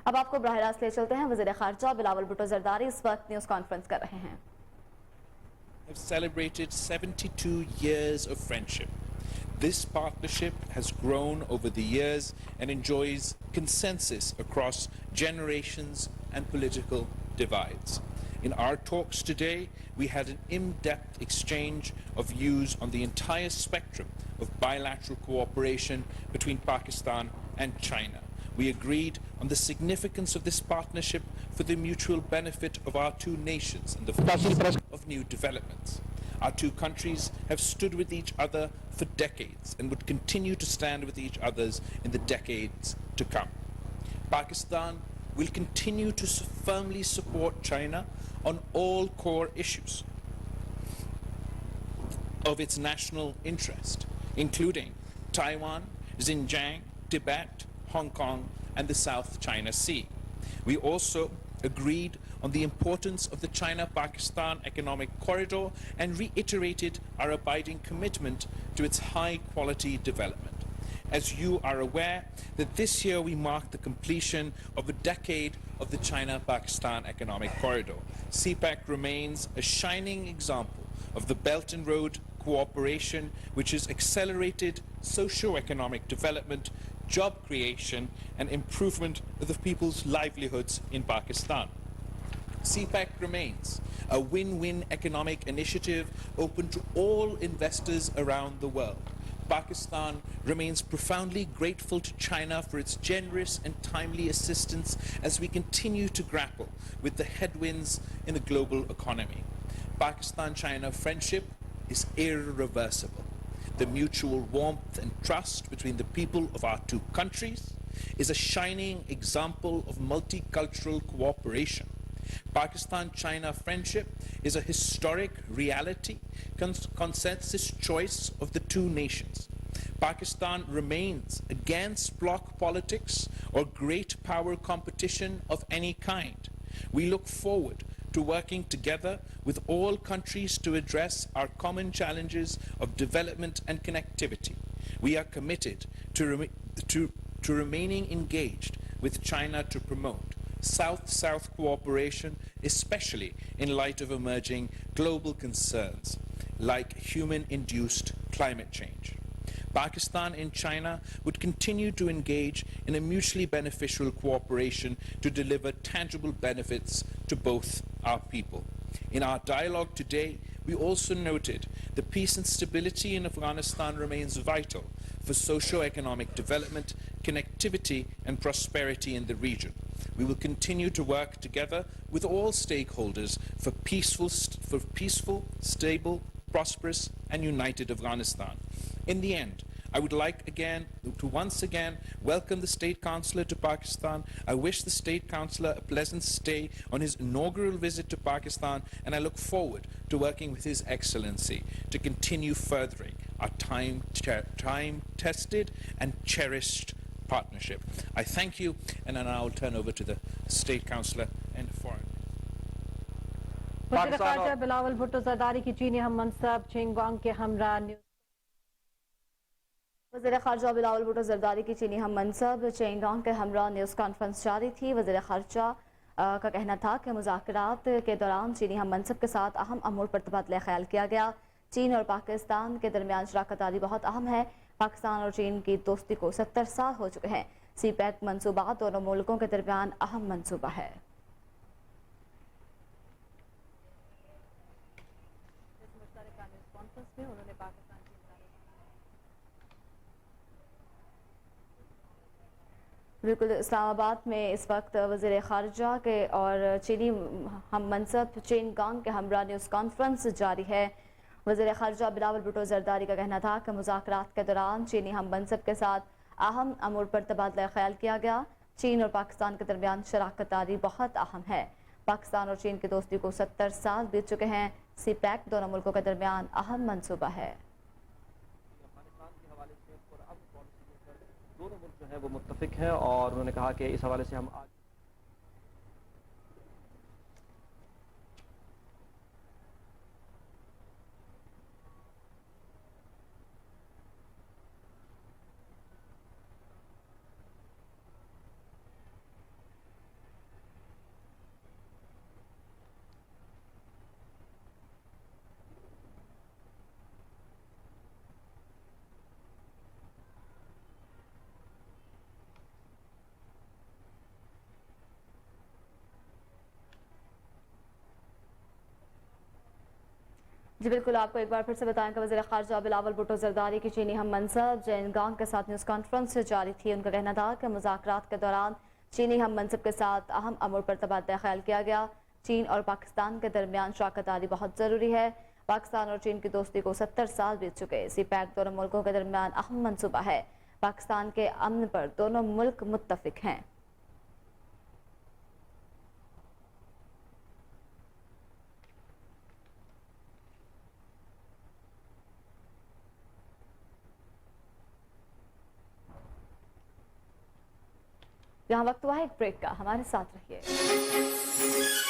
अब आपको बराह रास्त ले चलते हैं, वजीर खारजा बलावल भुट्टो जरदारी इस वक्त न्यूज कॉन्फ्रेंस कर रहे हैं। Have celebrated 72 years of friendship. This partnership has grown over the years and enjoys consensus across generations and political divides. In our talks today, we had an in-depth exchange of views on the entire spectrum of bilateral cooperation between Pakistan and China. We agreed on the significance of this partnership for the mutual benefit of our two nations in the face of new developments. Our two countries have stood with each other for decades and would continue to stand with each other in the decades to come. Pakistan will continue to firmly support China on all core issues of its national interest, including Taiwan, Xinjiang, Tibet, Hong Kong, and the South China Sea. We also agreed on the importance of the China-Pakistan economic corridor and reiterated our abiding commitment to its high-quality development. As you are aware, that this year we mark the completion of a decade of the China-Pakistan economic corridor. CPEC remains a shining example of the Belt and Road cooperation, which has accelerated socio-economic development, job creation, and improvement of the people's livelihoods in Pakistan. CPEC remains a win-win economic initiative open to all investors around the world. Pakistan remains profoundly grateful to China for its generous and timely assistance as we continue to grapple with the headwinds in a global economy. Pakistan-China friendship is irreversible. The mutual warmth and trust between the people of our two countries is a shining example of multicultural cooperation. Pakistan-China friendship is a historic reality, consensus choice of the two nations. Pakistan remains against bloc politics or great power competition of any kind. We look forward to working together with all countries to address our common challenges of development and connectivity. We are committed to remaining engaged with China to promote South-South cooperation, especially in light of emerging global concerns like human-induced climate change. Pakistan and China would continue to engage in a mutually beneficial cooperation to deliver tangible benefits to both our people. In our dialogue today, we also noted that peace and stability in Afghanistan remains vital for socio-economic development, connectivity, and prosperity in the region. We will continue to work together with all stakeholders for peaceful, stable, prosperous, and united Afghanistan. In the end, I would like to once again welcome the State Councillor to Pakistan. I wish the State Councillor a pleasant stay on his inaugural visit to Pakistan, and I look forward to working with His Excellency to continue furthering our time-tested and cherished partnership. I thank you, and then I will turn over to the State Councillor and Foreign. वज़ीर ख़ारजा बलावल भुट्टो ज़रदारी की चीनी हम मंसब गांग के हमारा news. वज़ीर ख़ारजा बलावल भुट्टो ज़रदारी की चीनी हम मंसब गांग के हमारा न्यूज़ कॉन्फ्रेंस जारी थी। वज़ीर ख़ारजा का कहना था कि मुज़ाकरात के दौरान चीनी हम मंसब के साथ अहम अमूर पर तबादला ख्याल किया गया। चीन और पाकिस्तान के दरमियान शराकत बहुत अहम है। पाकिस्तान और चीन की दोस्ती को 70 साल हो चुके हैं। सीपैक मंसूबा दोनों मुल्कों के दरमियान अहम मंसूबा है। बिल्कुल इस्लामाबाद में इस वक्त वज़ीर ख़ारजा के और चीनी हम मंसब गांग के हमारा न्यूज़ कॉन्फ्रेंस जारी है। वज़ीर ख़ारजा बलावल भुट्टो ज़रदारी का कहना था कि मुज़ाकरात के दौरान चीनी हम मंसब के साथ अहम अमूर पर तबादला ख्याल किया गया। चीन और पाकिस्तान के दरमियान शराकत बहुत अहम है। पाकिस्तान और चीन की दोस्ती को 70 साल बीत चुके हैं। सीपैक दोनों मुल्कों के दरमियान अहम मंसूबा है। दोनों मुल्क जो है वो मुत्तफिक हैं और उन्होंने कहा कि इस हवाले से हम आज जी बिल्कुल, आपको एक बार फिर से बताएं कि वज़ीर ख़ारजा बलावल भुट्टो ज़रदारी की चीनी हम मंसब गांग के साथ न्यूज़ कॉन्फ्रेंस जारी थी। उनका कहना था कि मुज़ाकरात के दौरान चीनी हम मंसब के साथ अहम अमूर पर तबादला ख्याल किया गया। चीन और पाकिस्तान के दरमियान शराकतदारी बहुत ज़रूरी है। पाकिस्तान और चीन की दोस्ती को 70 साल बीत चुके। सी-पैक दोनों मुल्कों के दरमियान अहम मनसूबा है। पाकिस्तान के अमन पर दोनों मुल्क मुत्तफिक हैं। यहाँ वक्त हुआ है एक ब्रेक का, हमारे साथ रहिए।